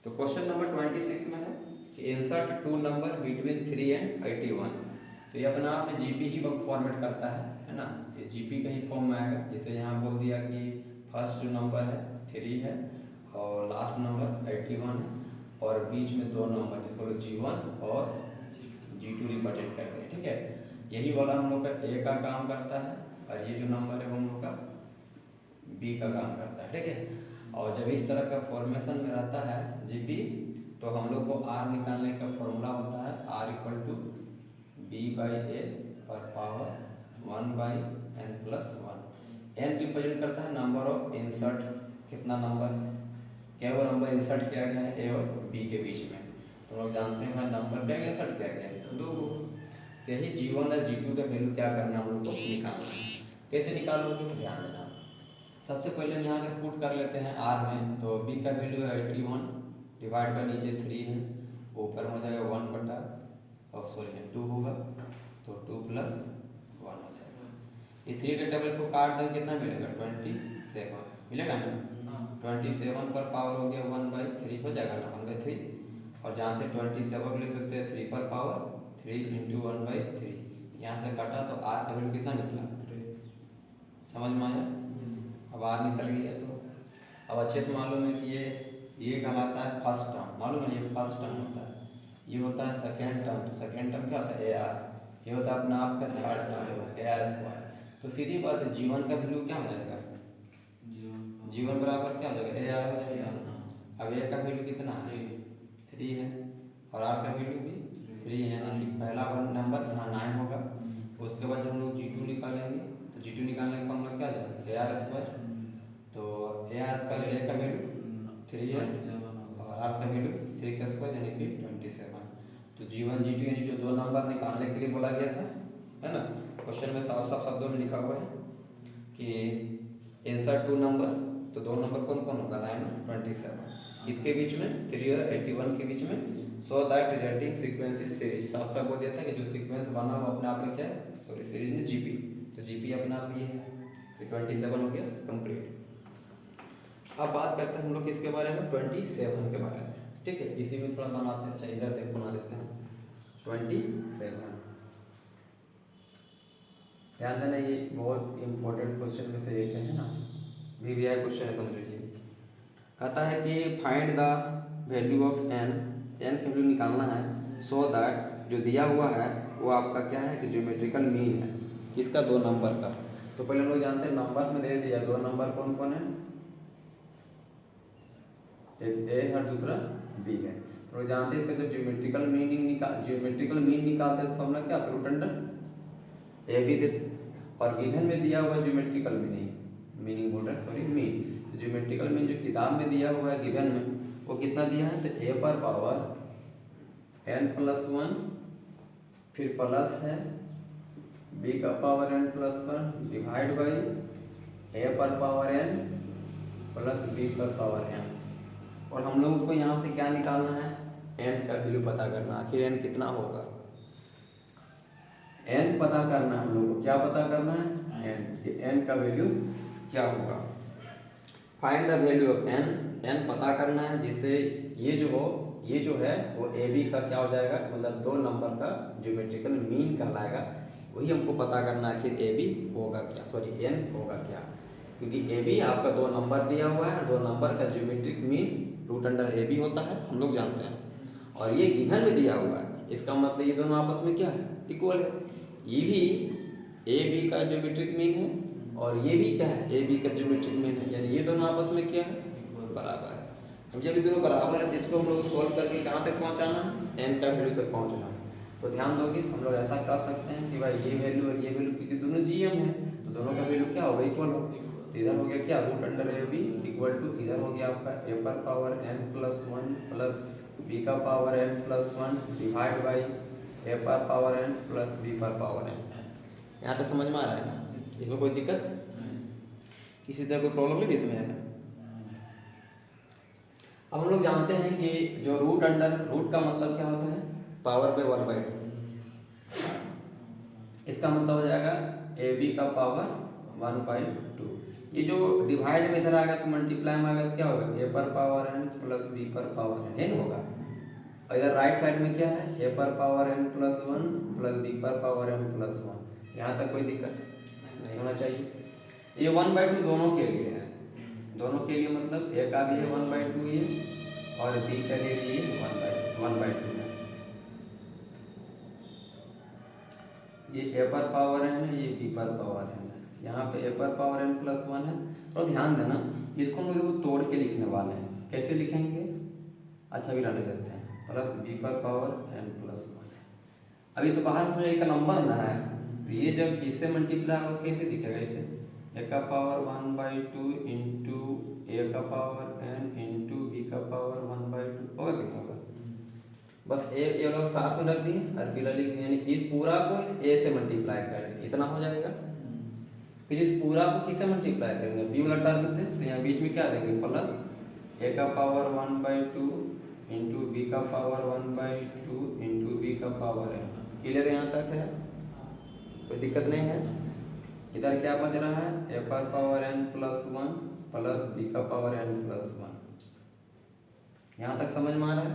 तो question number 26 में है कि insert two number between 3 and 81। तो ये अपना आपने जीपी ही फॉर्मेट करता है ना, ये जीपी का ही फॉर्म में आएगा। जैसे यहाँ बोल दिया कि फर्स्ट जो नंबर है 3 है और लास्ट नंबर 81 है और बीच में दो नंबर जिसको G1 और G2 रिप्रेजेंट करते हैं, ठीक है। यही वाला हम लोग का ए का काम करता है और ये जो नंबर है वो हम लोग का बी का काम करता है, ठीक है। और जब इस तरह का फॉर्मेशन में रहता है जीपी तो हम लोग को आर निकालने का फॉर्मूला होता है R equal to B by A पर पावर 1/n+1। एन रिप्रेजेंट करता है नंबर ऑफ इंसर्ट, कितना नंबर, क्या वो नंबर इंसर्ट किया गया है ए और बी के बीच में। तो लोग जानते हैं भाई नंबर क्या इंसर्ट किया गया है, दो। तो यही G1 और G2 का वैल्यू क्या करना है हम लोग को निकालना है। कैसे निकालोगे ध्यान देना। सबसे पहले हम यहाँ अगर पुट कर लेते हैं आर में, तो बी का वैल्यू है 81 डिवाइड बाई नीचे 3 है, ऊपर हो जाएगा 1/2 होगा तो 2 + 1 हो जाएगा। ये 3 के टेबल को काट दें कितना मिलेगा 27 मिलेगा ना। 27 पर पावर हो गया 1/3 हो जाएगा ना 1/3। और जहाँ से 27 ले सकते हैं 3 पर पावर 3 × 1/3। यहाँ से काटा तो आर का वैल्यू कितना निकला, समझ में आया। अब आर निकल गया तो अब अच्छे से मालूम है कि ये कहलाता है फर्स्ट टर्म, मालूम है ये फर्स्ट टर्म होता है, ये होता है सेकेंड टर्म। तो सेकेंड टर्म क्या होता है ए आर, ये होता है अपना आपका third term A R square. तो सीधी बात है G1 का वैल्यू क्या हो जाएगा, G1 बराबर क्या हो जाएगा ए आर हो जाएगा। अब ए का वैल्यू कितना है 3 है और आर का वैल्यू भी 3 है, यानी कि पहला नंबर यहाँ 9 होगा। उसके बाद जब हम लोग G2 निकालेंगे तो G2 निकालने का फॉर्मूला क्या जाएगा ए आर स्क्वायर। तो ए आर स्क्वायर ए का वैल्यू 3 है और आर का वैल्यू 3 का स्क्वायर यानी कि 27। तो G1 G2 यानी जो दो नंबर निकालने के लिए बोला गया था, है ना। क्वेश्चन में साफ साफ शब्दों में लिखा हुआ है कि इंसर्ट टू नंबर, तो दो नंबर कौन कौन होगा 9 और 27, किसके बीच में 3 और 81 के बीच में। So that resulting sequence is series, साफ साफ बोल दिया था कि जो सीक्वेंस बना हुआ अपने आप में क्या है, सॉरी सीरीज में जीपी, तो जीपी अपना आप ये है। तो 27 हो गया कंप्लीट। अब बात करते हैं हम लोग किसके बारे में 27 के बारे में, ठीक है। इसी में थोड़ा बनाते हैं, अच्छा इधर देख बना लेते हैं 27। ध्यान देना ये बहुत इंपॉर्टेंट क्वेश्चन में से एक है ना, VVI क्वेश्चन है समझ लीजिए। कहता है कि find the value of n, n का वैल्यू निकालना है। सो दैट जो दिया हुआ है वो आपका क्या है कि ज्योमेट्रिकल मीन है किसका, दो नंबर का। तो पहले हम लोग जानते हैं नंबर्स में दे दिया दो नंबर कौन कौन है, एक ए और दूसरा बी है। तो लोग जानते हैं इसका जब ज्योमेट्रिकल मीन निकालते हैं तो फॉर्मूला क्या रूट अंडर ए बी दे, और गिवन में दिया हुआ ज्योमेट्रिकल मीनिंग बोल रहे सॉरी मीन। तो ज्योमेट्रिकल मीन जो किताब में दिया हुआ है गिवन में वो कितना दिया है, तो ए पर पावर n+1 फिर प्लस है बी का power n+1 divide by A पर पावर n प्लस बी पर पावर n। और हम लोग को यहाँ से क्या निकालना है, n का वैल्यू पता करना, आखिर n कितना होगा, n पता करना है हम लोग को। क्या पता करना है n, कि n का वैल्यू क्या होगा। Find the value of n, n पता करना है जिससे ये जो है वो ए बी का क्या हो जाएगा, मतलब दो नंबर का ज्योमेट्रिकल मीन कहलाएगा। वही हमको पता करना है कि ए बी होगा क्या, सॉरी n होगा क्या, क्योंकि ए बी आपका दो नंबर दिया हुआ है, दो नंबर का geometric mean root under A B होता है, हम लोग जानते हैं। और ये गिवन में दिया हुआ है, इसका मतलब ये दोनों आपस में क्या है, इक्वल है। ये भी ए बी का ज्योमेट्रिक मीन है और ये भी क्या है ए बी का ज्योमेट्रिक मीन है, यानी ये दोनों आपस में क्या है बराबर है। अब जब ये दोनों बराबर है तो इसको हम लोग सोल्व करके कहाँ तक पहुँचाना है, n का वैल्यू तक पहुँचना है। तो ध्यान दोगे हम लोग ऐसा कर सकते हैं कि भाई ये वैल्यू और ये वैल्यू, क्योंकि दोनों GM है तो दोनों का वैल्यू क्या होगा इक्वल होगा। तो इधर हो गया क्या root under A B equal to, इधर हो गया आपका ए पर पावर n+1 प्लस बी का power n+1 divide by A पर पावर n प्लस बी पर पावर n। यहाँ तक समझ में आ रहा है ना, इसमें कोई दिक्कत किसी तरह कोई प्रॉब्लम नहीं इसमें है। अब हम लोग जानते हैं कि जो रूट का मतलब क्या होता है, पावर पे 1/2। इसका मतलब हो जाएगा ए बी का पावर 1/2। ये जो डिवाइड में इधर आ गया तो मल्टीप्लाई में आ गया तो क्या होगा, ए पर पावर एन प्लस बी पर पावर एन होगा। और इधर राइट साइड में क्या है, ए पर power N plus one plus B पर पावर एन प्लस वन। यहाँ तक कोई दिक्कत नहीं होना चाहिए। ये 1/2 दोनों के लिए है, दोनों के लिए मतलब ए का भी है 1/2 ये, और बी के लिए भी 1/2 है। ये ए पर पावर एन है, ये बी पर पावर एन है। यहाँ पे ए पर पावर एन प्लस वन है। तो ध्यान देना, इसको हम लोग तोड़ के लिखने वाले हैं। कैसे लिखेंगे, अच्छा भी रहने देते हैं, प्लस बी पर पावर एन प्लस वन। अभी तो बाहर में एक नंबर ना है, तो ये जब इससे मल्टीप्लाई होगा कैसे दिखेगा, इसे ए का पावर 1/2 इंटू ए का पावर एन इंटू बी का पावर 1/2 होगा कितना होगा। बस ए लोग साथ में रख दिए और बी लिख दिए, यानी इस पूरा को इस ए से मल्टीप्लाई कर दिए, इतना हो जाएगा। फिर इस पूरा को किससे मल्टीप्लाई करेंगे, बी वाला टर्म से, तो यहाँ बीच में क्या देंगे, प्लस ए का पावर 1/2 इंटू बी का पावर 1/2 इंटू बी का पावर एन। क्लियर यहाँ तक है, कोई दिक्कत नहीं है। इधर क्या बच रहा है, ए पर power N plus one plus B का पावर एन प्लस वन। यहाँ तक समझ में आ रहा है।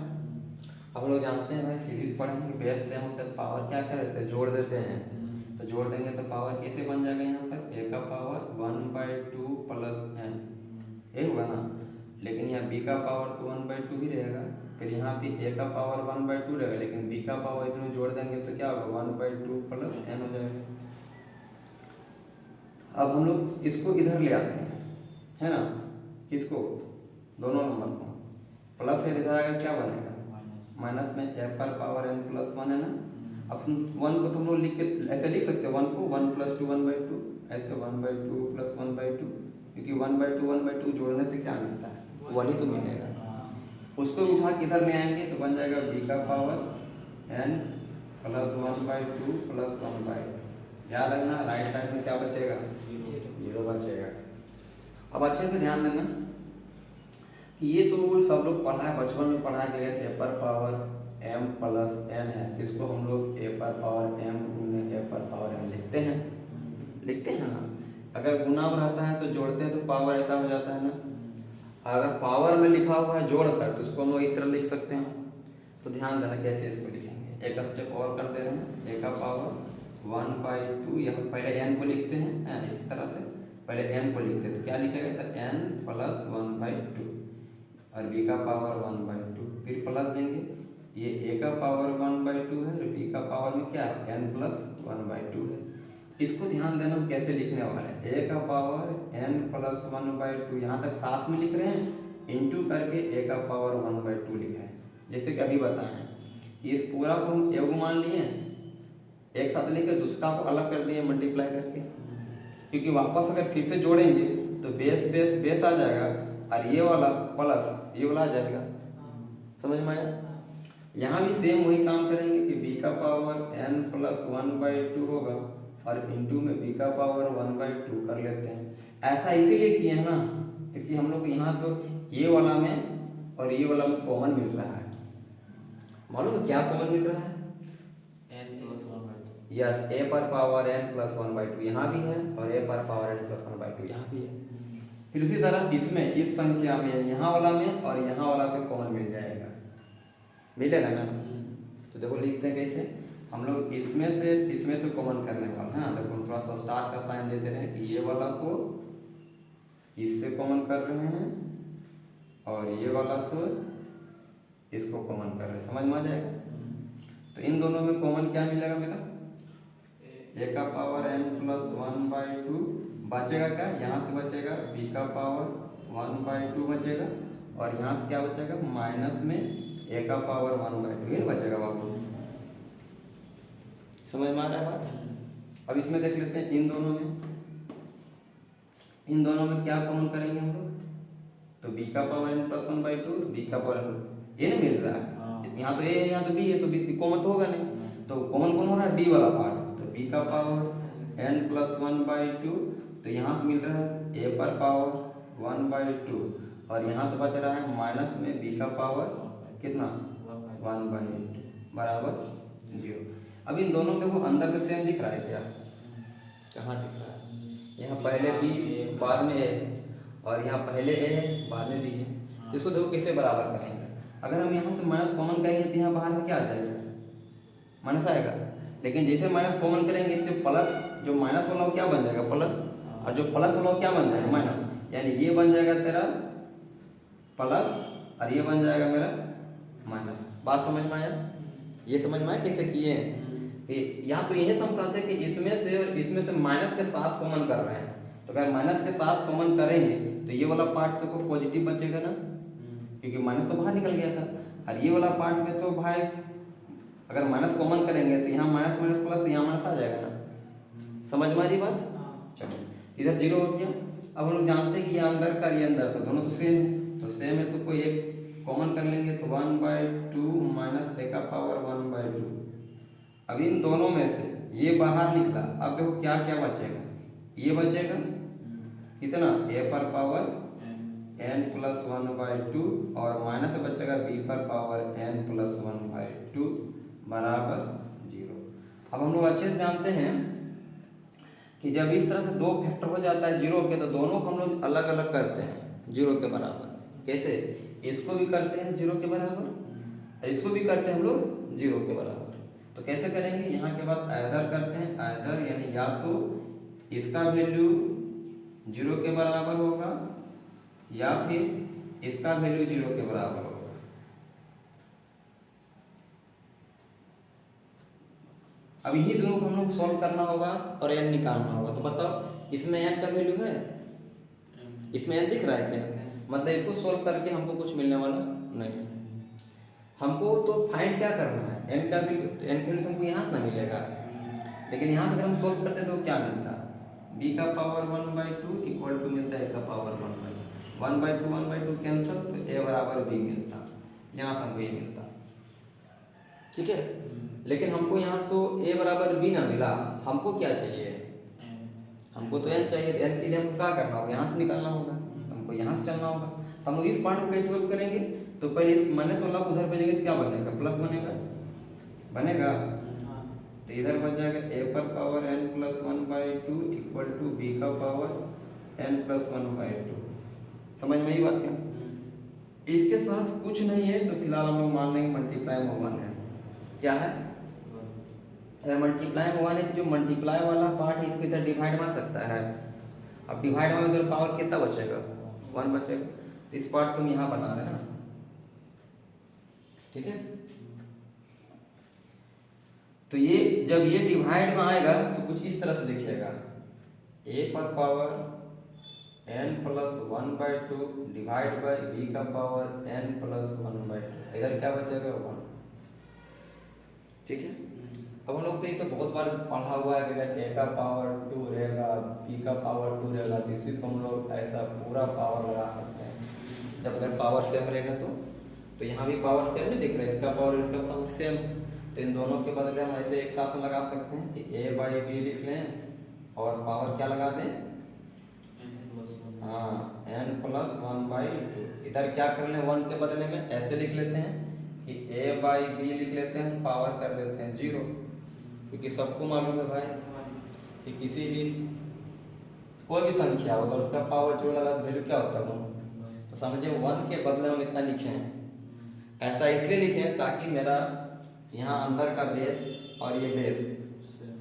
अब लोग जानते हैं भाई, सीरीज पढ़ेंगे, बेस से हम पावर क्या कर देते हैं, जोड़ देते हैं। तो जोड़ देंगे तो पावर कैसे बन जाएगा, यहाँ पर ए का पावर 1/2 प्लस एन, ये होगा ना। लेकिन यहाँ बी का पावर तो 1/2 ही रहेगा। फिर यहाँ पे ए का पावर 1/2 रहेगा, लेकिन बी का पावर इतने जोड़ देंगे तो क्या होगा, 1/2 प्लस एन हो जाएगा। अब हम लोग इसको इधर ले आते हैं, है ना, किसको, दोनों नंबर को। प्लस है, इधर आएगा क्या बनेगा, माइनस में ए पर पावर एन प्लस वन है ना। अब वन को तुम लोग लिख के ऐसे लिख सकते हो, वन को 1 + 2 1/2, ऐसे 1/2 प्लस 1/2, क्योंकि 1/2 जोड़ने से क्या मिलता है, वन ही तो मिलेगा। उसको उठा के इधर ले आएंगे तो बन जाएगा बी का पावर एन प्लस 1/2 प्लस 1/2। याद रखना, राइट साइड में क्या बचेगा, 0 बचेगा। अब अच्छे से ध्यान देना कि ये तो रूल सब लोग पढ़ा है, बचपन में पढ़ा गया है। ए पर पावर m प्लस n है, जिसको हम लोग ए पर पावर m गुने ए पर पावर n लिखते हैं ना। अगर गुना में रहता है तो जोड़ते हैं तो पावर ऐसा हो जाता है ना। अगर पावर में लिखा हुआ है जोड़ कर, तो उसको हम लोग इस तरह लिख सकते हैं। तो ध्यान देना कैसे इसको लिखेंगे, एक स्टेप और कर दे रहे हैं। ए का पावर 1/2, यहाँ पहले n को लिखते हैं, इस तरह से पहले n को लिखते हैं, तो क्या लिखेगा, n प्लस 1/2, और बी का पावर 1/2, फिर प्लस देंगे। ये ए का पावर 1/2 है, और बी का पावर में क्या है, n प्लस 1/2 है। इसको ध्यान देना कैसे लिखने वाला है, ए का पावर n प्लस 1/2, यहाँ तक साथ में लिख रहे हैं, इंटू करके ए का पावर 1/2 लिख रहे हैं। जैसे कि अभी बताएं, इस पूरा को हम ए को मान लिए, एक साथ लेकर दूसरा को अलग कर दिए मल्टीप्लाई करके, क्योंकि वापस अगर फिर से जोड़ेंगे तो बेस बेस बेस आ जाएगा, और ये वाला प्लस ये वाला आ जाएगा। समझ में आया। यहाँ भी सेम वही काम करेंगे कि बी का पावर n प्लस 1/2 होगा, और इंटू में बी का पावर 1/2 कर लेते हैं। ऐसा इसीलिए किए हैं ना, क्योंकि हम लोग यहाँ तो ये वाला में और ये वाला में कॉमन मिल रहा है। मालूम है क्या कॉमन मिल रहा है, n + 1/2। यस, ए पर पावर n प्लस 1/2 यहाँ भी है, और ए पर पावर n प्लस 1/2 यहाँ भी है। फिर उसी तरह इसमें, इस संख्या में यहाँ वाला में और यहाँ वाला से कॉमन मिल जाएगा, मिलेगा ना। तो देखो लिखते हैं कैसे, हम लोग इसमें से कॉमन करने वाले हैं। देखो हम थोड़ा सा स्टार का साइन दे दे रहे हैं कि ये वाला को इससे कॉमन कर रहे हैं, और ये वाला से इसको कॉमन कर रहे हैं। समझ में आ जाएगा। तो इन दोनों में कॉमन क्या मिलेगा मेरा, ए का पावर n प्लस 1/2 बचेगा, क्या यहाँ से बचेगा बी का पावर 1/2 बचेगा, और यहाँ से क्या बचेगा, माइनस में ए का पावर 1/2 ही बचेगा बाबू। समझ में आ रहा है बात। अब इसमें देख लेते हैं, इन दोनों में क्या कॉमन करेंगे हम लोग, तो बी का पावर n प्लस 1/2, बी का पावर ये नहीं मिल रहा है, यहाँ तो ए है यहाँ तो बी है, तो बी कॉमन तो होगा नहीं। तो कॉमन कौन हो रहा है, बी वाला पार्ट, तो बी का पावर n प्लस 1/2, तो यहाँ से मिल रहा है ए पर पावर 1/2, और यहाँ से बच रहा है माइनस में बी का पावर कितना 1/2 बराबर 0। अब इन दोनों देखो अंदर में सेम दिख रहा है क्या, कहाँ दिख रहा है, यहाँ पहले बी बाद में ए है और यहाँ पहले ए है बाद में बी है, तो इसको देखो कैसे बराबर करेंगे। अगर हम यहाँ से माइनस कॉमन करेंगे तो यहाँ बाहर में क्या आ जाएगा, माइनस आएगा। लेकिन जैसे माइनस कॉमन करेंगे तो प्लस, जो माइनस वाला वो क्या बन जाएगा प्लस, और जो प्लस वाला वो क्या बन जाएगा माइनस, यानी ये बन जाएगा तेरा प्लस और ये बन जाएगा मेरा माइनस। बात समझ में आया, ये समझ में आया कैसे किए हैं कि यहाँ तो यही हम कहते हैं कि इसमें से और इसमें से माइनस के साथ कॉमन कर रहे हैं, तो अगर माइनस के साथ कॉमन करेंगे तो ये वाला पार्ट तो पॉजिटिव बचेगा ना, क्योंकि माइनस तो बाहर निकल गया था। और ये वाला पार्ट में तो भाई अगर माइनस कॉमन करेंगे तो यहाँ माइनस माइनस प्लस, तो यहाँ माइनस आ जाएगा ना। समझ में आ रही बात? चलो इधर जीरो हो गया। अब हम लोग जानते हैं कि ये अंदर का ये अंदर का दोनों तो सेम है, तो सेम है तो कोई एक कॉमन कर लेंगे, तो 1/2 माइनस ए का पावर 1/2। अब इन दोनों में से ये बाहर निकला, अब देखो क्या क्या बचेगा, ये बचेगा कितना a पर पावर n प्लस 1/2 और माइनस बचेगा b पर पावर n प्लस 1/2 बराबर 0। अब हम लोग अच्छे से जानते हैं कि जब इस तरह से दो फैक्टर हो जाता है जीरो के, तो दोनों को हम लोग अलग अलग करते हैं जीरो के बराबर। कैसे, इसको भी करते हैं जीरो के बराबर, इसको भी करते हैं हम लोग जीरो के बराबर। तो कैसे करेंगे, यहाँ के बाद आइदर करते हैं, आइदर यानी या तो इसका वैल्यू जीरो के बराबर होगा या फिर इसका वैल्यू जीरो के बराबर होगा। अब यही दोनों को हम लोग सॉल्व करना होगा और n निकालना होगा। तो बताओ इसमें n का वैल्यू है, इसमें n दिख रहा है क्या, मतलब इसको सॉल्व करके हमको कुछ मिलने वाला नहीं। हमको तो फाइंड क्या करना है, n का वैल्यू, तो n का वैल्यू हमको यहाँ से ना मिलेगा, लेकिन यहाँ से अगर हम सॉल्व करते तो क्या मिलता, b का पावर 1/2 इक्वल टू मिलता है a का पावर 1/2 कैंसिल, तो a बराबर b मिलता, यहाँ से हमको ये मिलता। ठीक है, लेकिन हमको यहाँ से तो a बराबर b ना मिला, हमको क्या चाहिए, हमको तो n चाहिए। n के लिए हमको क्या करना होगा, यहाँ से निकालना होगा, हमको यहाँ से चलना होगा। हम लोग इस पार्ट को कैसे सॉल्व करेंगे, तो पहले इस माइनस वाला उधर भेजेंगे तो क्या बनेगा, प्लस बनेगा। तो इधर बच जाएगा a पर power n plus 1/2 equal to b का पावर n प्लस 1/2। समझ में आई बात क्या? इसके साथ कुछ नहीं है तो फिलहाल हम लोग मान लेंगे मल्टीप्लाई में 1 है। क्या है, अगर मल्टीप्लाई में 1 है तो जो मल्टीप्लाई वाला पार्ट है इसको इधर डिवाइड बन सकता है। अब डिवाइड में उधर पावर कितना बचेगा, 1 बचेगा, तो इस पार्ट को हम यहाँ बना रहे हैं ना। ठीक है, तो ये जब ये डिवाइड में आएगा तो कुछ इस तरह से दिखेगा, a पर power n plus 1/2 divide by b का पावर n प्लस 1/2, इधर क्या बचेगा 1। ठीक है, अब हम लोग तो ये तो बहुत बार पढ़ा हुआ है कि अगर a का पावर 2 रहेगा b का पावर 2 रहेगा तो इसी को हम लोग ऐसा पूरा पावर लगा सकते हैं। जब अगर पावर सेम रहेगा तो यहाँ भी पावर सेम नहीं दिख रहा है, इसका पावर सेम, तो इन दोनों के बदले हम ऐसे एक साथ में लगा सकते हैं कि a/b लिख लें और पावर क्या लगा दें, हाँ n प्लस 1/2। इधर क्या कर लें, 1 के बदले में ऐसे लिख लेते हैं कि a/b लिख लेते हैं, पावर कर देते हैं 0, क्योंकि सबको मालूम है भाई कि किसी भी कोई भी संख्या होगा उसका पावर 0 लगा तो वैल्यू क्या होता है 1। तो समझिए 1 के बदले हम इतना लिखे हैं, ऐसा इसलिए लिखे हैं ताकि मेरा यहाँ अंदर का बेस और ये बेस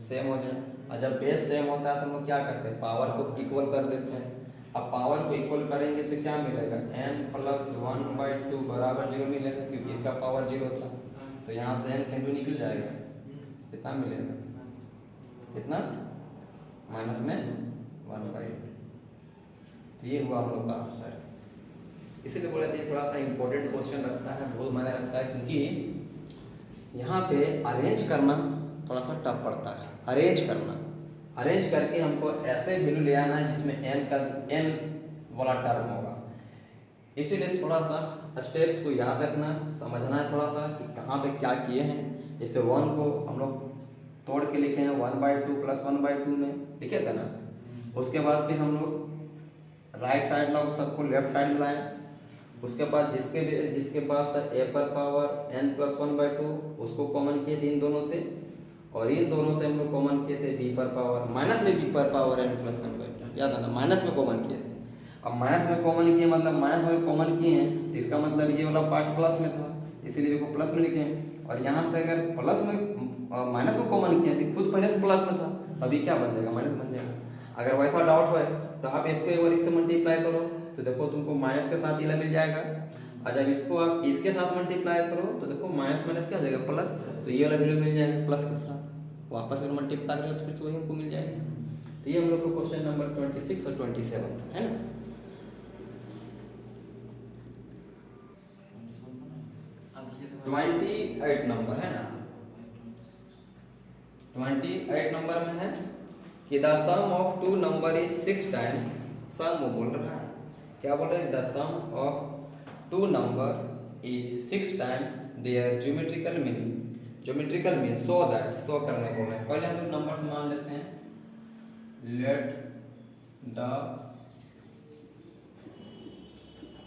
सेम हो जाए। और जब बेस सेम होता है तो हम लोग क्या करते हैं, पावर को इक्वल कर देते हैं। अब पावर को इक्वल करेंगे तो क्या मिलेगा, n प्लस 1/2 बराबर 0 मिलेगा, क्योंकि इसका पावर 0 था, तो यहाँ से n कैंटू निकल जाएगा, कितना मिलेगा, कितना माइनस में 1/2। तो ये हुआ हम लोग का आंसर। इसीलिए बोला चाहिए थोड़ा सा इम्पोर्टेंट क्वेश्चन लगता है, बहुत मजा लगता है, क्योंकि यहाँ पे अरेंज करना थोड़ा सा टफ पड़ता है। अरेंज करके हमको ऐसे वैल्यू ले आना है जिसमें n वाला टर्म होगा। इसीलिए थोड़ा सा स्टेप्स को याद रखना, समझना है थोड़ा सा कि कहाँ पे क्या किए हैं। जैसे 1 को हम लोग तोड़ के लिखे हैं 1/2 प्लस 1/2 में लिखे थे ना, उसके बाद फिर हम लोग राइट साइड लोग सबको लेफ्ट साइड में लाए, उसके बाद जिसके पास था a पर पावर n प्लस 1/2 उसको कॉमन किए थे इन दोनों से, और इन दोनों से हम लोग कॉमन किए थे b पर पावर माइनस में b पर पावर n प्लस 1/2। याद है ना, माइनस में कॉमन किए थे। अब माइनस में कॉमन किए मतलब माइनस में कॉमन किए हैं, तो इसका मतलब ये वाला पार्ट प्लस में था, इसीलिए देखो प्लस में लिखे हैं। और यहाँ से अगर प्लस में माइनस में कॉमन किया तो खुद पहले से प्लस में था, अभी क्या बन जाएगा, माइनस बन जाएगा। अगर वैसा डाउट हो तो आप इसको एक बार इससे मल्टीप्लाई करो, तो देखो तुमको माइनस के साथ ये मिल जाएगा। और जब इसको आप इसके साथ मल्टीप्लाई करो तो देखो माइनस माइनस क्या हो जाएगा, प्लस, तो ये वाला वैल्यू मिल जाएगा प्लस के साथ। वापस अगर मल्टीप्लाई करो तो फिर तो वही हमको मिल जाएगा। तो ये हम लोग को क्वेश्चन नंबर 26 और 27 था, है ना। 28 नंबर है ना, 28 नंबर में है कि the sum of two number is 6 time, sum वो बोल रहा है, क्या बोल रहा है, the sum of two number is 6 time there geometrical meaning, geometrical mean so that, so करने को है। पहले हम लोग नंबर्स मान लेते हैं, let the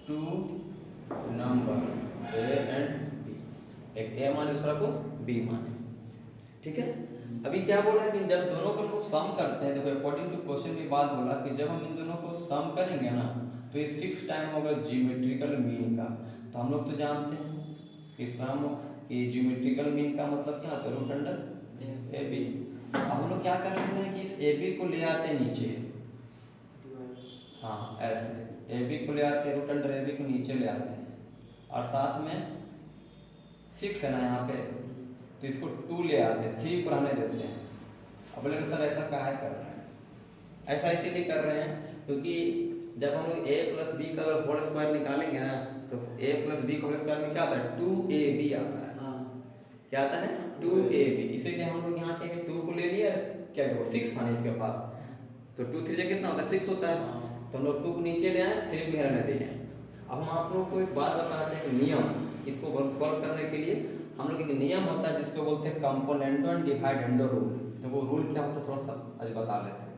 two number A and B, एक ए माने दूसरा को बी माने, ठीक है। अभी क्या बोल रहा है कि जब दोनों को हम लोग सम करते हैं, देखो अकॉर्डिंग टू क्वेश्चन की बात बोला कि जब हम इन दोनों को सम करेंगे ना तो ये 6 टाइम होगा ज्योमेट्रिकल मीन का। तो हम लोग तो जानते हैं कि सम कि ज्योमेट्रिकल मीन का मतलब क्या होता है, रूट अंडर ए बी। अब हम लोग क्या कर लेते हैं कि इस ए बी को ले आते हैं नीचे, हाँ ऐसे ए बी को ले आते हैं, रूट अंडर ए बी को नीचे ले आते हैं, और साथ में 6 है ना यहाँ पे, तो इसको 2 ले आते हैं, 3 को रहने देते हैं। अब बोलेंगे सर ऐसा काहे कर रहे हैं, ऐसा इसीलिए कर रहे हैं क्योंकि जब हम लोग a प्लस बी का अगर होल स्क्वायर निकालेंगे ना तो a प्लस बी का होल स्क्वायर में क्या आता है, 2ab आता है। क्या आता है, 2ab। इसीलिए हम लोग यहाँ के 2 को ले लिया, क्या देखो 6 था ना इसके पास, तो 2 3 कितना होता है, 6 होता है। तो हम लोग 2 को नीचे ले आए, 3 को रहने दिए। अब हम आप लोगों को एक बात बताते हैं, नियम, इसको सॉल्व करने के लिए हम लोग एक नियम होता है जिसको बोलते हैं कंपोनेंडो एंड डिवाइडेंडो रूल। तो वो रूल क्या होता है थोड़ा सा आज बता लेते हैं,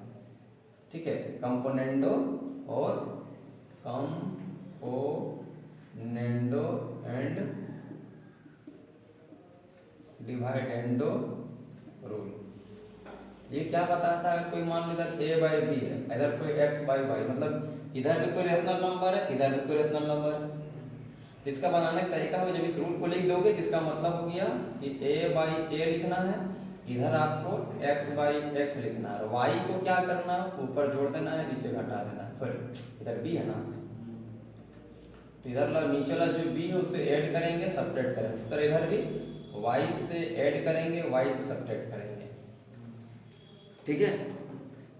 ठीक है। कंपोनेंडो और कंपोनेंडो एंड डिवाइडेंडो रूल, ये क्या बताता है, कोई मान लो इधर a बाई बी है, इधर कोई x बाई वाई, मतलब इधर भी कोई रेशनल नंबर है, इधर भी कोई रेशनल नंबर है। तो इसका बनाने का तरीका हो, जब इस रूल को लिख दोगे जिसका मतलब हो गया कि a बाई a लिखना है, इधर आपको x बाई x लिखना है, y को क्या करना, ऊपर जोड़ देना है, नीचे घटा देना है। सॉरी इधर b है ना, तो इधर नीचे वाला जो b है उसे ऐड करेंगे, सब्ट्रैक्ट करेंगे। इस तरह इधर भी y से ऐड करेंगे, y से सब्ट्रैक्ट करेंगे, ठीक है।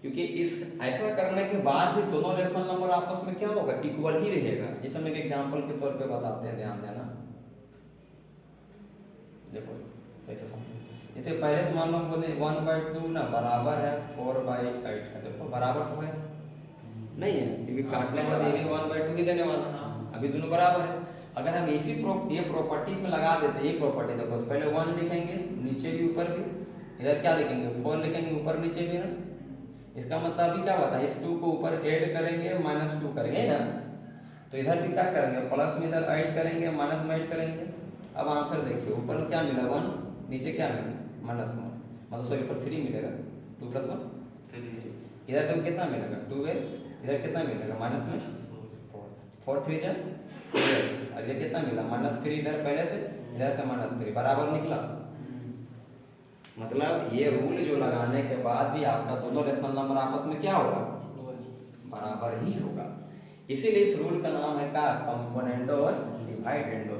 क्योंकि इस ऐसा करने के बाद भी दोनों रेशनल नंबर आपस में क्या होगा, इक्वल ही रहेगा। जैसे हम एक एग्जांपल के तौर पे बताते हैं, ध्यान देना, देखो ऐसे समझो, जैसे पहले से मान लो हम बोले 1/2 ना बराबर है 4/8 है, देखो बराबर तो है नहीं है, क्योंकि काटने के बाद ये भी 1/2 ही देने वाला है, अभी दोनों बराबर है। अगर हम इसी ये प्रॉपर्टीज में लगा देते, ये प्रॉपर्टी देखो, तो पहले 1 लिखेंगे, नीचे भी ऊपर भी, इधर क्या लिखेंगे 4 लिखेंगे, ऊपर नीचे भी ना। इसका मतलब अभी क्या बता, इस 2 को ऊपर ऐड करेंगे, -2 करेंगे ना, तो इधर भी क्या करेंगे, प्लस में इधर ऐड करेंगे, माइनस में ऐड करेंगे। अब आंसर देखिए, ऊपर क्या मिला 1, नीचे क्या मिला -1, मतलब सॉरी ऊपर 3 मिलेगा, 2 + 1 3। इधर तो कितना मिलेगा 12, इधर कितना मिलेगा माइनस में 4 3 जा 12, और ये कितना मिला -3, इधर पहले से इधर से -3 बराबर निकला। मतलब ये रूल जो लगाने के बाद भी आपका दोनों रेशनल नंबर आपस में क्या होगा, बराबर ही होगा। इसीलिए इस रूल का नाम है क्या, कंपोनेंडो और डिवाइडेंडो।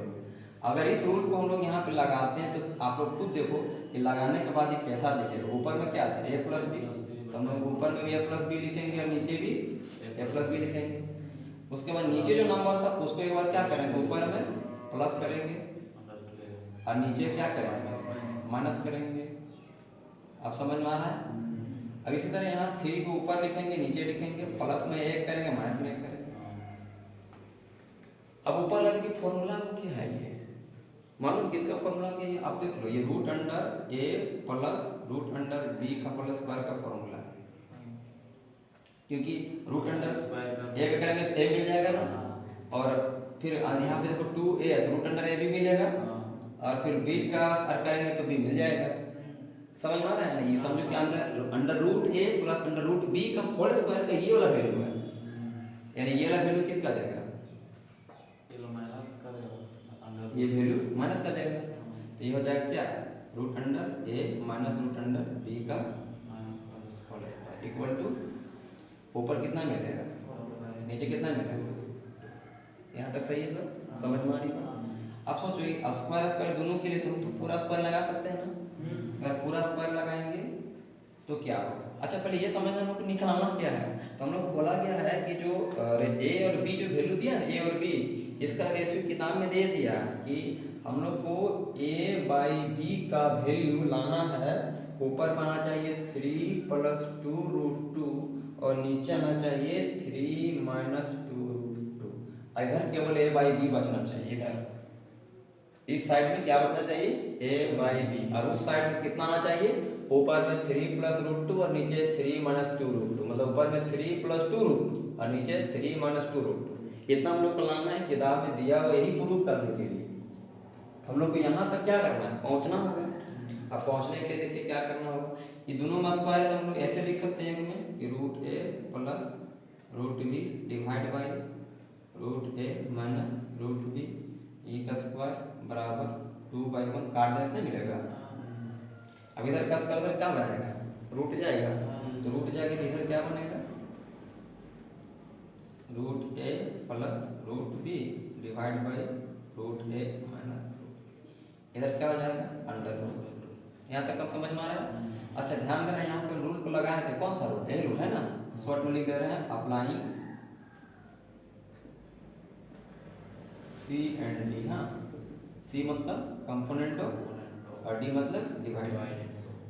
अगर इस रूल को हम लोग यहाँ पे लगाते हैं तो आप लोग खुद देखो कि लगाने के बाद ये कैसा दिखेगा। ऊपर में क्या था a + b, तो हम लोग ऊपर में भी a + b लिखेंगे और नीचे भी a + b लिखेंगे। उसके बाद नीचे जो नंबर था उसको एक बार क्या करेंगे, ऊपर में प्लस करेंगे और नीचे क्या करेंगे, माइनस करेंगे। अब समझ में आ रहा है। अब इसी तरह यहाँ 3 को ऊपर लिखेंगे, नीचे लिखेंगे, प्लस में 1 करेंगे, माइनस में 1 करेंगे। अब ऊपर वाले की फॉर्मूला क्या है, ये मालूम किसका फॉर्मूला क्या है, आप देख लो, ये √a + √b का होल स्क्वायर का फॉर्मूला है। क्योंकि √a करेंगे तो a मिल जाएगा ना, और फिर यहाँ पे देखो 2a है तो √a भी मिलेगा, और फिर b का करेंगे तो b मिल जाएगा। समझ में आ रहा है ना? ये समझो कि under root A plus under root B का होल स्क्वायर का ये वाला वैल्यू है, यानी ये वाला वैल्यू किसका देगा? ये लो माइनस करेगा अंडर ये वैल्यू माइनस कर देगा, तो ये हो जाएगा क्या? Root under A minus root under B का minus whole square equal to ऊपर कितना मिलेगा, नीचे कितना मिलेगा? यहाँ तक सही है सर? समझ में आ रही है? अब सोचो स्क्वायर स्क्वायर दोनों के लिए तो हम तो पूरा स्क्वायर लगा सकते हैं ना? अगर पूरा स्क्वायर लगाएंगे तो क्या होगा? अच्छा पहले ये समझना हम लोग को निकालना क्या है। तो हम लोग को बोला गया है कि जो ए और बी जो वैल्यू दिया ना, ए और बी, इसका रेशियो किताब में दे दिया कि हम लोग को ए बाई बी का वैल्यू लाना है, ऊपर में आना चाहिए 3 + 2 √2 और नीचे आना चाहिए 3 - 2 √2। इधर केवल ए बाई बी बचना चाहिए, इधर इस साइड में क्या बचना चाहिए? ए बाई बी, और उस साइड में कितना आना चाहिए? ऊपर में 3 + √2 और नीचे 3 - 2 √2, मतलब ऊपर में 3 + 2 √2 और नीचे 3 - 2 √2। इतना हम लोग को लाना है, किताब में दिया हुआ यही प्रूव करने के लिए। हम लोग को यहाँ तक क्या करना है? पहुँचना होगा। अब पहुँचने के लिए देखिए क्या करना होगा, ये दोनों में स्क्वायर है तो हम लोग ऐसे लिख सकते हैं कि root A plus root B divide by root A minus root B ई का स्क्वायर बराबर 2/1 काट देते मिलेगा। अब इधर का स्क्वायर क्या बनेगा? रूट जाएगा, तो रूट जाएगा तो इधर क्या बनेगा? Root A plus root B divide by root A minus root, इधर क्या हो जाएगा? Under root. यहाँ तक अब समझ में आ रहा है? अच्छा ध्यान देना, यहाँ पे रूल को लगाए थे, कौन सा रूल? ए रूल है ना, शॉर्ट में लिख दे रहे हैं अप्लाइंग सी एंड डी। हाँ, सी मतलब कंपोनेंट ऑफ और डी मतलब डिवाइड।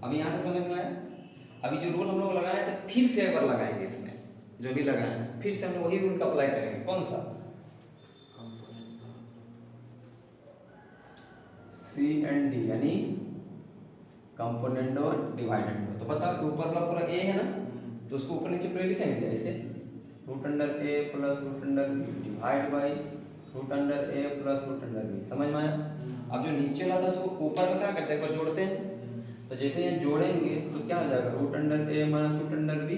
अभी यहाँ से समझ में आया? अभी जो रूल हम लोग लगाए थे फिर से एक बार लगाएंगे, इसमें जो भी लगाए हैं फिर से हम लोग वही रूल का अप्लाई करेंगे। कौन सा? सी एंड डी, यानी कंपोनेंट और डिवाइडेंड। तो पता ऊपर वाला पूरा ए है ना, तो उसको ऊपर नीचे पूरे लिखेंगे ऐसे, root under A plus root under B divide by root under A plus root under B. समझ में आया? अब जो नीचे वाला था उसको ऊपर में क्या करते हैं, एक बार जोड़ते हैं, तो जैसे ये जोड़ेंगे तो क्या हो जाएगा? Root under A minus root under B,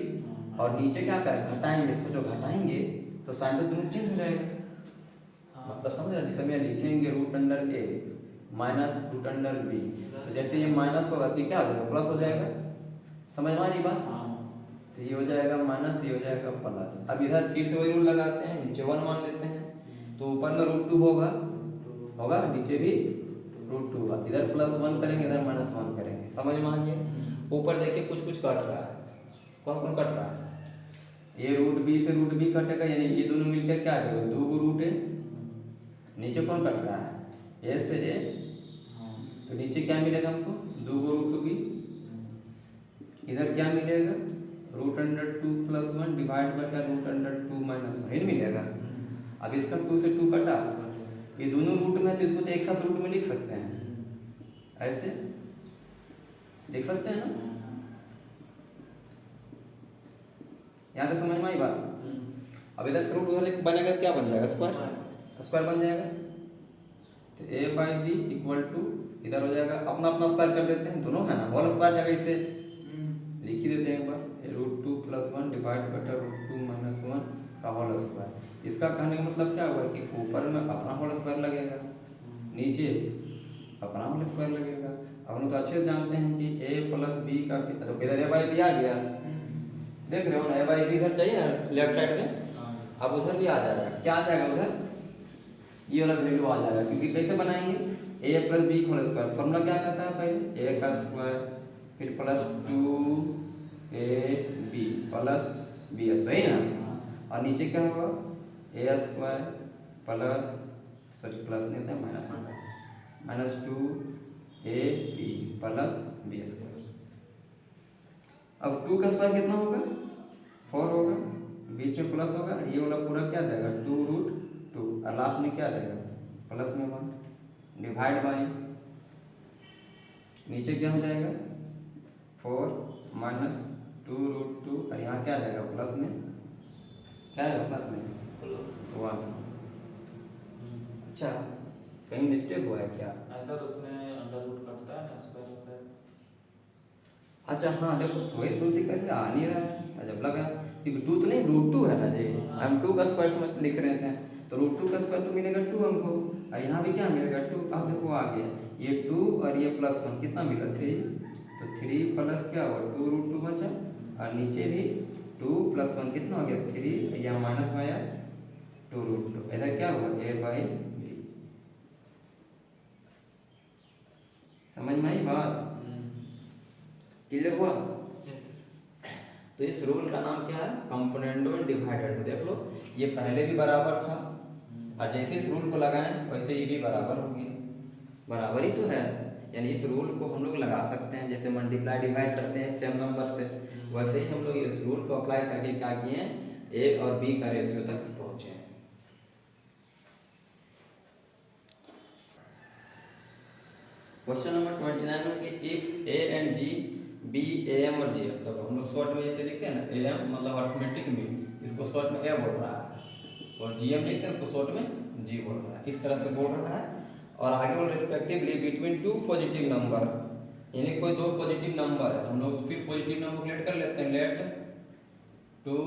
और नीचे क्या करेंगे? घटाएंगे, तो जो घटाएंगे तो साइन तो दोनों चेंज हो जाएगा। मतलब समझ रहे? जैसे मैं लिखेंगे root under A minus root under B, तो जैसे ये माइनस होगा तो क्या हो जाएगा? प्लस हो जाएगा। समझ में आ रही बात? तो ये हो जाएगा माइनस, ये हो जाएगा प्लस। अब इधर फिर से वही रूल लगाते हैं, नीचे 1 मान लेते हैं, तो ऊपर में √2 होगा, नीचे भी √2 होगा। इधर +1 करेंगे, इधर -1 करेंगे। समझ में आ गया? ऊपर देखिए कुछ कुछ कट रहा है, कौन कौन कट रहा है? ये रूट बी से रूट बी कटेगा, यानी ये दोनों मिलकर क्या आ जाएगा? 2 रूट ए। नीचे कौन कट रहा है? ए से ए, तो नीचे क्या मिलेगा हमको? 2 रूट बी। इधर क्या मिलेगा? रूट अंडर 2 + 1 डिवाइड बटा रूट अंडर 2 - 1 मिलेगा। अब इसका 2 से 2 कटा, ये दोनों रूट में, तो इसको तो एक साथ रूट में लिख सकते हैं, ऐसे लिख सकते हैं ना? यहाँ तक समझ में आई बात? अब इधर रूट उधर बनेगा, क्या बन जाएगा? स्क्वायर बन जाएगा। तो ए बाई बी इक्वल टू इधर हो जाएगा, अपना अपना स्क्वायर कर देते हैं, दोनों है ना, होल स्क्वायर जाएगा, इसे लिख ही देते हैं एक बार, √2 + 1 डिवाइड बटा √2 - 1 का होल स्क्वायर। इसका कहने का मतलब क्या हुआ कि ऊपर में अपना होल स्क्वायर लगेगा, नीचे अपना होल स्क्वायर लगेगा। अब हम तो अच्छे से जानते हैं कि a + b का, तो इधर a बाई बी आ गया, देख रहे हो ना? a बाई बी इधर चाहिए ना लेफ्ट साइड में, अब उधर भी आ जाएगा। क्या आ जाएगा उधर? ये वाला वैल्यू आ जाएगा, क्योंकि कैसे बनाएंगे? a + b whole square, formula क्या कहता है? पहले a का स्क्वायर फिर +2ab + b सही ना, और नीचे क्या होगा? a स्क्वायर प्लस नहीं था, माइनस होता है, -2ab + b स्क्वायर। अब 2 का स्क्वायर कितना होगा? 4 होगा, बीच में प्लस होगा, ये वाला पूरा क्या देगा? 2√2, और लास्ट में क्या देगा? प्लस में 1 डिवाइड बाई, नीचे क्या हो जाएगा? 4 - 2√2, और यहाँ क्या जाएगा? प्लस में क्या आएगा? प्लस में +1। अच्छा, कहीं मिस्टेक हुआ है क्या? ऐसा उसमें अंडर रूट कटता है ना, स्क्वायर होता है। अच्छा हाँ देखो थोड़ी दूर दिक्कत आ नहीं रहा है, जब लगा क्योंकि 2 तो नहीं √2 है ना जी, हम 2 का स्क्वायर समझ के लिख रहे थे, तो √2 का स्क्वायर तो मिलेगा 2 हमको, और यहाँ भी क्या मिलेगा 2। अब देखो आ गया ये 2 और ये +1 कितना मिला 3, तो 3 प्लस क्या हुआ 2√2 बचा, और नीचे भी 2 + 1 कितना हो गया 3, यहाँ माइनस में आया 2√2, इधर क्या हुआ a/b। समझ में आई बात, क्लियर हुआ। यस तो इस रूल का नाम क्या है कंपोनेंडो डिवाइडेड। देख लो ये पहले भी बराबर था, और जैसे इस रूल को लगाएं वैसे ये भी बराबर होगी, बराबर ही तो है, यानी इस रूल को हम लोग लगा सकते हैं, जैसे मल्टीप्लाई डिवाइड करते हैं सेम नंबर से, वैसे ही हम लोग इस रूल को अप्लाई करके क्या किए हैं ए और बी का रेशियो तक पहुंचे हैं। क्वेश्चन नंबर 29 में कि if A and G be A M और जी, तो हम लोग शॉर्ट में जैसे लिखते हैं ना ए एम मतलब अर्थमेटिक मीन, इसको शॉर्ट में ए बोल रहा है, और जी एम लिखते हैं उसको शॉर्ट में जी बोल रहा है, इस तरह से बोल रहा है। और आगे बोल रिस्पेक्टिवली बिटवीन 2 पॉजिटिव नंबर, यानी कोई 2 पॉजिटिव नंबर है तो हम लोग फिर पॉजिटिव नंबर लेट कर लेते हैं, लेट 2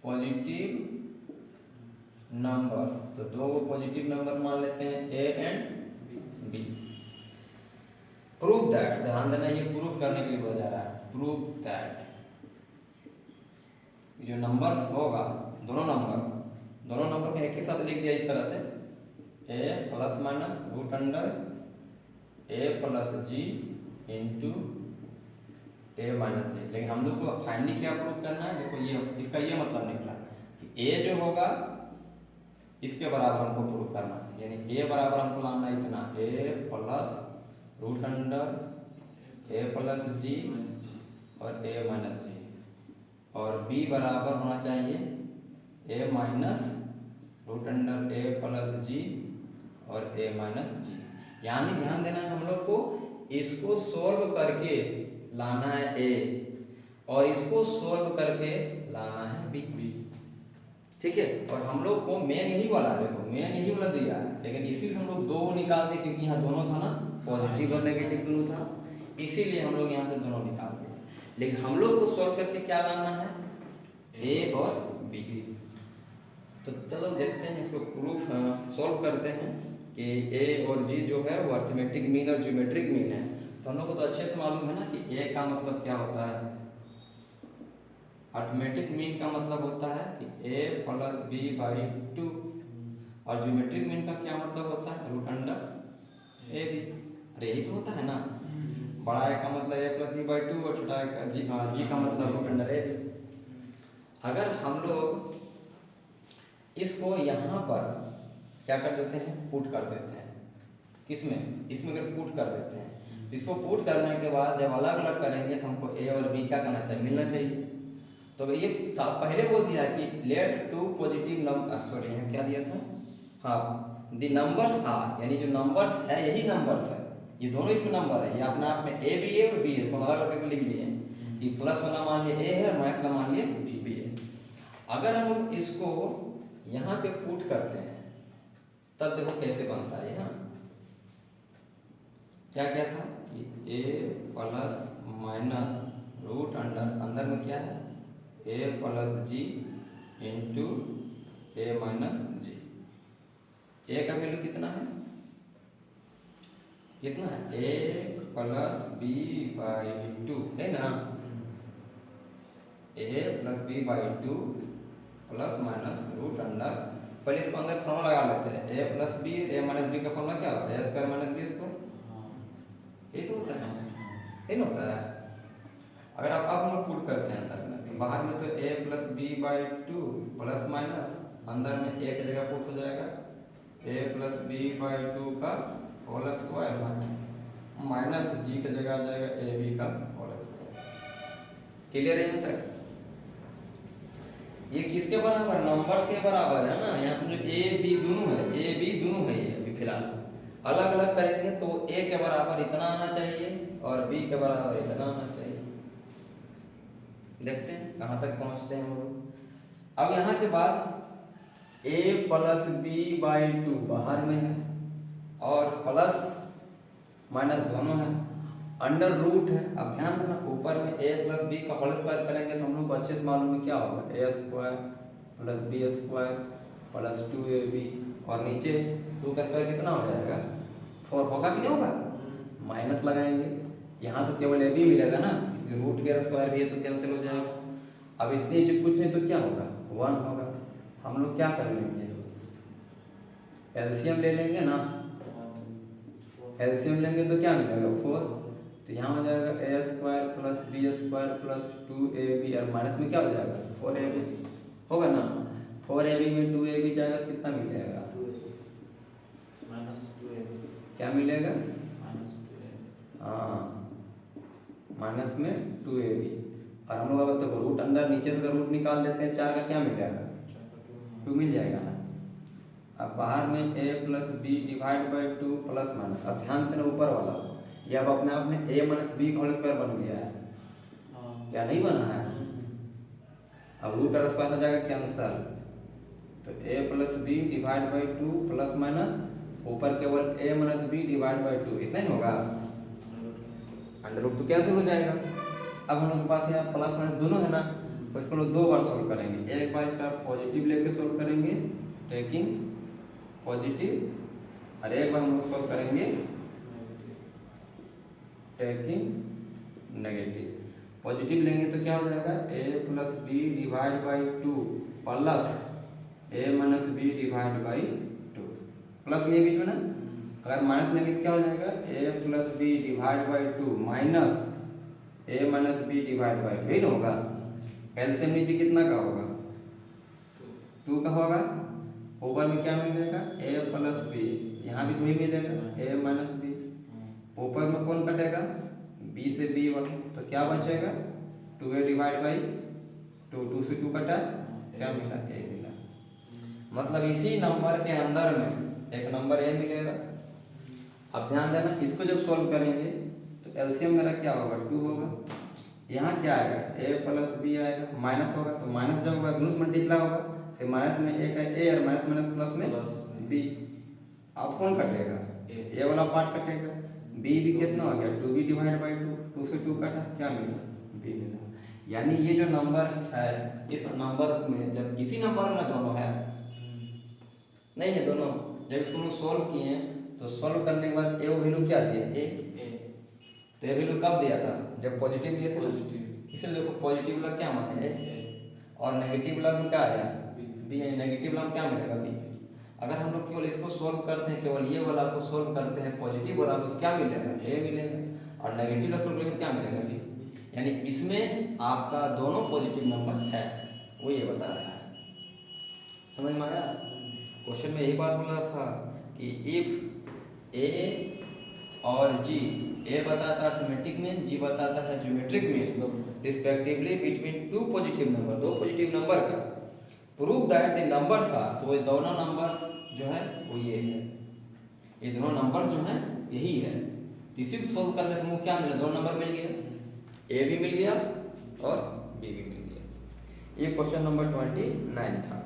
पॉजिटिव नंबर्स, तो 2 पॉजिटिव नंबर मान लेते हैं A and B. Prove that, ध्यान देना ये प्रूव करने के लिए बोला जा रहा है, प्रूव दैट जो नंबर्स होगा दोनों नंबर को एक ही साथ लिख दिया इस तरह से a ± √a + g into a - g। लेकिन हम लोग को फाइनली क्या प्रूव करना है, देखो ये इसका ये मतलब निकला कि a जो होगा इसके बराबर हमको प्रूव करना है, यानी a बराबर हमको लाना है इतना a + √a + g और a - g, और b बराबर होना चाहिए a - √a + g और a - g। यानी ध्यान देना है हम लोग को इसको सोल्व करके लाना है a और इसको सोल्व करके लाना है b, ठीक है। और हम लोग को मेन यही वाला, देखो मेन यही वाला दिया है, लेकिन इसी से हम लोग 2 निकाल दे क्योंकि यहाँ दोनों था ना, पॉजिटिव और नेगेटिव दोनों था, इसीलिए हम लोग यहाँ से दोनों निकाल दिए। लेकिन हम लोग को सोल्व करके क्या लाना है a और b। तो चलो देखते हैं इसको प्रूफ सॉल्व करते हैं कि a और g जो है वो अर्थमेटिक मीन और ज्योमेट्रिक मीन है। तो हम लोग को तो अच्छे से मालूम है ना कि a का मतलब क्या होता है, अर्थमेटिक मीन का मतलब होता है कि a + b/2, और ज्योमेट्रिक मीन का क्या मतलब होता है √ab। अरे यही तो होता है ना, बड़ा a का मतलब a + b/2 और छोटा g का मतलब √ab। अगर हम लोग इसको यहाँ पर क्या कर देते हैं पुट कर देते हैं, किसमें इसमें अगर पुट कर देते हैं तो इसको पुट करने के बाद जब अलग अलग करेंगे तो हमको a और b क्या करना चाहिए मिलना चाहिए। तो ये पहले बोल दिया कि लेट 2 पॉजिटिव नंबर, सॉरी यहाँ क्या दिया था, हाँ द नंबर्स आर, यानी जो नंबर्स है यही नंबर्स है, ये दोनों इसमें नंबर है, ये अपने आप में a भी है और b है, तो अलग अलग लिख दिए कि प्लस वाला मान लिया a है और माइनस वाला मान लिया b है। अगर हम इसको यहाँ पे पुट करते हैं तब देखो कैसे बनता है, यहाँ क्या क्या था कि a + रूट अंदर में क्या है a + g into a - g। a का वैल्यू कितना है a + b/2 है ना, a + b/2 ± √, पहले इसको अंदर फॉर्मूला लगा लेते हैं a + b, a - b का फॉर्मूला क्या होता है a² - b², ये तो होता है, ये ना होता है। अगर आप अब हम पुट करते हैं अंदर में तो बाहर में तो a + b/2 प्लस माइनस, अंदर में a की जगह पुट हो जाएगा a + b/2 का होल स्क्वायर माइनस g की जगह आ जाएगा ab का होल स्क्वायर। क्लियर है यहाँ तक? ये किसके बराबर, नंबर्स के बराबर है ना, यहाँ समझो a b दोनों है, a b दोनों है, ये अभी फिलहाल अलग अलग करेंगे तो a के बराबर इतना आना चाहिए और b के बराबर इतना आना चाहिए। देखते हैं कहाँ तक पहुँचते हैं हम लोग। अब यहाँ के बाद a + b/2 बाहर में है और प्लस माइनस दोनों है, अंडर रूट है। अब ध्यान देना ऊपर में a प्लस बी का होल स्क्वायर करेंगे तो हम लोग को अच्छे से मालूम है क्या होगा, A square plus B square plus 2ab और नीचे 2 का स्क्वायर कितना हो जाएगा 4 होगा कि नहीं होगा, माइनस लगाएंगे। यहाँ तो केवल ab मिलेगा ना, रूट के स्क्वायर भी है तो कैंसिल हो जाएगा। अब इसके नीचे कुछ नहीं तो क्या होगा 1 होगा। हम लोग क्या कर लेंगे एलसीएम ले लेंगे ना, एलसीएम लेंगे तो क्या मिलेगा 4, तो यहाँ हो जाएगा A square plus B square plus 2ab और माइनस में क्या हो जाएगा 4ab होगा ना। 4ab में 2ab जाएगा कितना मिलेगा -2ab क्या मिलेगा, -2ab हाँ माइनस में 2ab। और हम लोग अगर तो रूट अंदर नीचे से अगर रूट निकाल देते हैं 4 का क्या मिल जाएगा 2 मिल जाएगा ना। अब बाहर में a plus B divide by 2 plus minus. अब ध्यान देना ऊपर वाला ये अब अपने आप में a minus B whole square बन गया है, क्या नहीं बना है। अब रूट और स्क्वायर हो जाएगा कैंसल, तो a plus B divide by 2 plus minus ऊपर केवल a minus B divide by 2 इतना ही होगा, अंडर रूट तो कैंसिल हो जाएगा। अब हम लोग के पास यहाँ प्लस माइनस दोनों है ना, तो इसको लोग 2 बार सोल्व करेंगे। एक बार इसका पॉजिटिव लेके सोल्व करेंगे टेकिंग पॉजिटिव, और एक बार हम लोग सोल्व करेंगे टेकिंग नेगेटिव। पॉजिटिव लेंगे तो क्या हो जाएगा a plus B divide by 2 plus a minus B divide by 2 plus ये बीच में ना। अगर माइनस लेंगे तो क्या हो जाएगा a plus B divide by 2 minus a minus B divide by, वही ना होगा। एलसीएम नीचे कितना का होगा 2 का होगा, ऊपर में क्या मिलेगा a प्लस बी, यहाँ भी 2 ही मिलेगा a माइनस बी, ऊपर में कौन कटेगा b से b1 तो क्या बचेगा 2a डिवाइड बाई 2 से 2 कटा क्या मिला a मिला। मतलब इसी नंबर के अंदर में एक नंबर a मिलेगा। अब ध्यान देना इसको जब सॉल्व करेंगे तो एलसीएम मेरा क्या होगा 2 होगा, यहाँ क्या आएगा a प्लस बी आएगा, माइनस होगा तो माइनस जब होगा दोनों से मल्टीप्लाई होगा तो माइनस में एक है a और माइनस माइनस प्लस में b। अब कौन कटेगा a वाला पार्ट कटेगा, b भी कितना हो गया 2b डिवाइड बाई 2 से 2 कटा क्या मिला b मिला। यानी ये जो नंबर है इस नंबर में जब इसी नंबर में दोनों है नहीं है दोनों, जब इसको हम सॉल्व किए तो सॉल्व करने के बाद a वैल्यू क्या दिया a, तो ये वैल्यू कब दिया था जब पॉजिटिव लिए थे, इसलिए देखो पॉजिटिव वाला क्या माने a और नेगेटिव वाला में क्या आया b, नेगेटिव वाला में क्या मिलेगा b। अगर हम लोग केवल इसको सॉल्व करते हैं, केवल ये वाला को सॉल्व करते हैं पॉजिटिव वाला को क्या मिलेगा a मिलेगा, और नेगेटिव वाला सॉल्व करेंगे क्या मिलेगा b। यानी इसमें आपका दोनों पॉजिटिव नंबर है, वो ये बता रहा है। समझ में आया। क्वेश्चन में यही बात बोला था कि इफ a और g, a बताता है अर्थमेटिक में, g बताता है ज्योमेट्रिक में, respectively between 2 positive number, 2 positive number का prove that the numbers are, तो ये दोनों नंबर्स जो है वो ये है, ये दोनों नंबर्स जो हैं यही है। तो इसी को सोल्व करने से मुझे क्या मिला, 2 नंबर मिल गया, a भी मिल गया और b भी मिल गया। ये क्वेश्चन नंबर 29 था।